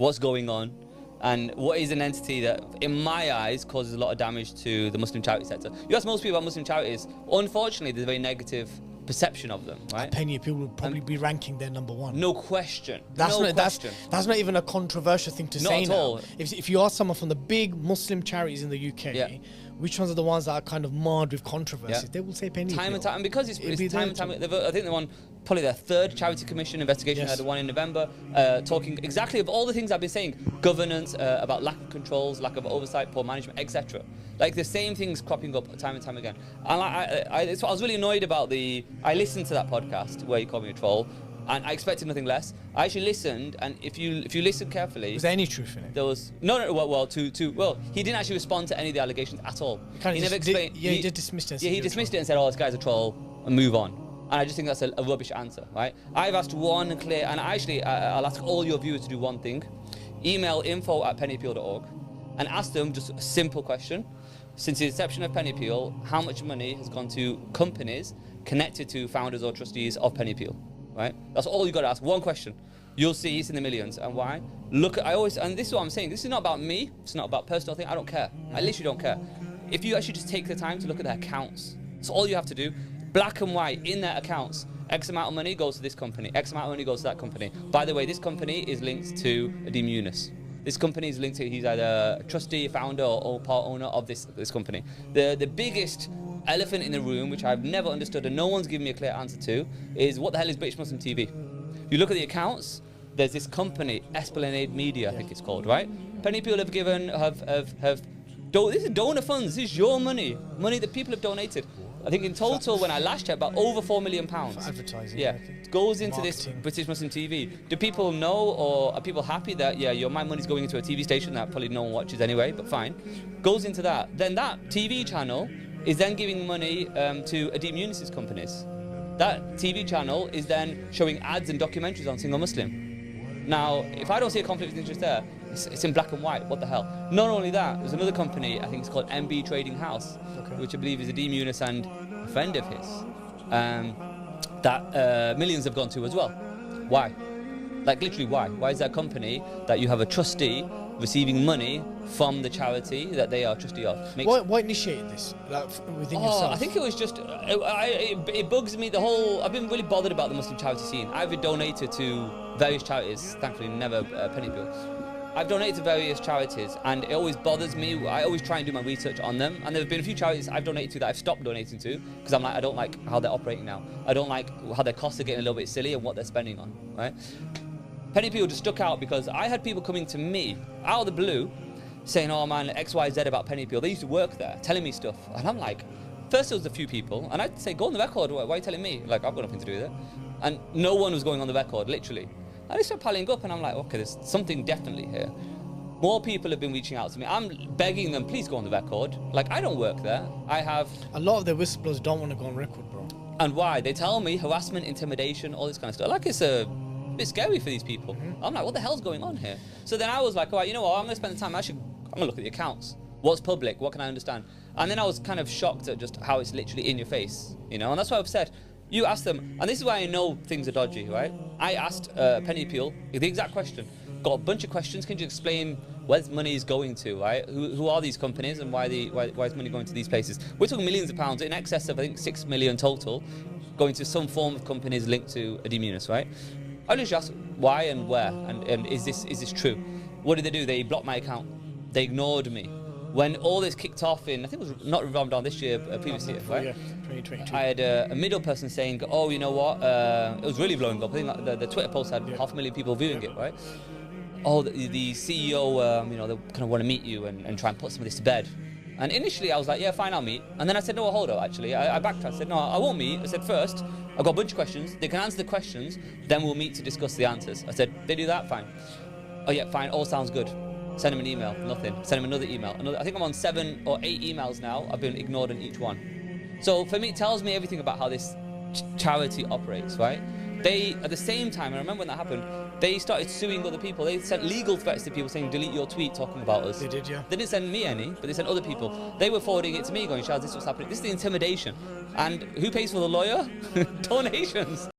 what's going on, and what is an entity that, in my eyes, causes a lot of damage to the Muslim charity sector. You ask most people about Muslim charities, unfortunately, there's a very negative perception of them, right? Penny Appeal will probably be ranking their #1. No question. That's no not question. that's not even a controversial thing to Not say at now. all. If you ask someone from the big Muslim charities in the UK, Yeah. which ones are the ones that are kind of marred with controversies, Yeah. they will say Penny Appeal. Time and time, and because It'll be it's time and there time. I think they won probably their 3rd charity commission investigation. Yes. Had one in November, talking exactly of all the things I've been saying: governance, about lack of controls, lack of oversight, poor management, etc. Like the same things cropping up time and time again. And it's what I was really annoyed about. I listened to that podcast where you called me a troll, and I expected nothing less. I actually listened, and if you listen carefully, Was there any truth in it? there was well, he didn't actually respond to any of the allegations at all. He never explained. he just dismissed it. and said Yeah, he you're a dismissed it troll. and said, "Oh, this guy's a troll," and move on. And I just think that's a rubbish answer, right? I've asked one clear, and I'll ask all your viewers to do one thing: email info@pennyappeal.org and ask them just a simple question. Since the inception of Penny Appeal, how much money has gone to companies connected to founders or trustees of Penny Appeal? Right? That's all you got to ask. One question. You'll see it's in the millions. And why? And this is what I'm saying. This is not about me. It's not about personal thing. I don't care. I literally don't care. If you actually just take the time to look at their accounts, that's all you have to do. Black and white in their accounts. X amount of money goes to this company. X amount of money goes to that company. By the way, this company is linked to Adim Yunus. This company is linked to, he's either a trustee, founder, or part owner of this company. The biggest elephant in the room, which I've never understood and no one's given me a clear answer to, is what the hell is British Muslim TV? You look at the accounts, there's this company, Esplanade Media, I think it's called, right? Penny Appeal have given, this is donor funds, this is your money that people have donated. I think in total, when I last checked, about over £4 million. For advertising. Yeah, goes into Marketing. this British Muslim TV. Do people know, or are people happy that, my money's going into a TV station that probably no one watches anyway, but fine. Goes into that. Then that TV channel is then giving money to Adim Yunus's companies. That TV channel is then showing ads and documentaries on single Muslim. Now, if I don't see a conflict of interest there, it's in black and white. What the hell? Not only that, there's another company, I think it's called MB Trading House, which I believe is Adim Yunus and a friend of his, that millions have gone to as well. Why? Like literally why? Why is that company that you have a trustee receiving money from the charity that they are trustee of? What initiated this within yourself? I think it was just, it bugs me, I've been really bothered about the Muslim charity scene. I've donated to various charities, thankfully never Penny Appeal. I've donated to various charities, and it always bothers me. I always try and do my research on them, and there have been a few charities I've donated to that I've stopped donating to because I'm like, I don't like how they're operating now. I don't like how their costs are getting a little bit silly and what they're spending on, right? Penny Appeal just stuck out because I had people coming to me out of the blue saying, "Oh man, X, Y, Z about Penny Appeal. They used to work there," telling me stuff, and I'm like, first there was a few people, and I'd say, "Go on the record. Why are you telling me? Like, I've got nothing to do with it." And no one was going on the record, literally. And they started piling up, and I'm like, okay, there's something definitely here. More people have been reaching out to me. I'm begging them, please go on the record. Like, I don't work there. I have... A lot of the whistleblowers don't want to go on record, bro. And why? They tell me harassment, intimidation, all this kind of stuff. Like, it's a bit scary for these people. I'm like, what the hell's going on here? So then I was like, all right, you know what? I'm going to spend the time. I'm going to look at the accounts. What's public? What can I understand? And then I was kind of shocked at just how it's literally in your face, you know? And that's why I've said, you ask them, and this is why I know things are dodgy, right? I asked Penny Appeal the exact question. Got a bunch of questions. Can you explain where this money is going to, right? Who are these companies and why is money going to these places? We're talking millions of pounds, in excess of, I think, 6 million total, going to some form of companies linked to Adim Yunus, right? I just asked why and where, and is this true? What did they do? They blocked my account. They ignored me. When all this kicked off in, I think it was not Ramadan this year, previous year, right? Yeah, 2022. I had a middle person saying, oh, you know what? It was really blowing up. I think the Twitter post had 500,000 people viewing it, right? Oh, the CEO, they kind of want to meet you and try and put some of this to bed. And initially I was like, yeah, fine, I'll meet. And then I said, no, hold up, actually. I backtracked. I said, no, I won't meet. I said, first, I've got a bunch of questions. They can answer the questions, then we'll meet to discuss the answers. I said, they do that? Fine. Oh, yeah, fine, all sounds good. Send him an email, nothing. Send him another email. I think I'm on 7 or 8 emails now. I've been ignored on each one. So for me, it tells me everything about how this charity operates, right? They, at the same time, I remember when that happened, they started suing other people. They sent legal threats to people saying, delete your tweet talking about us. They did, yeah. They didn't send me any, but they sent other people. They were forwarding it to me going, Shaz, this is what's happening. This is the intimidation. And who pays for the lawyer? Donations.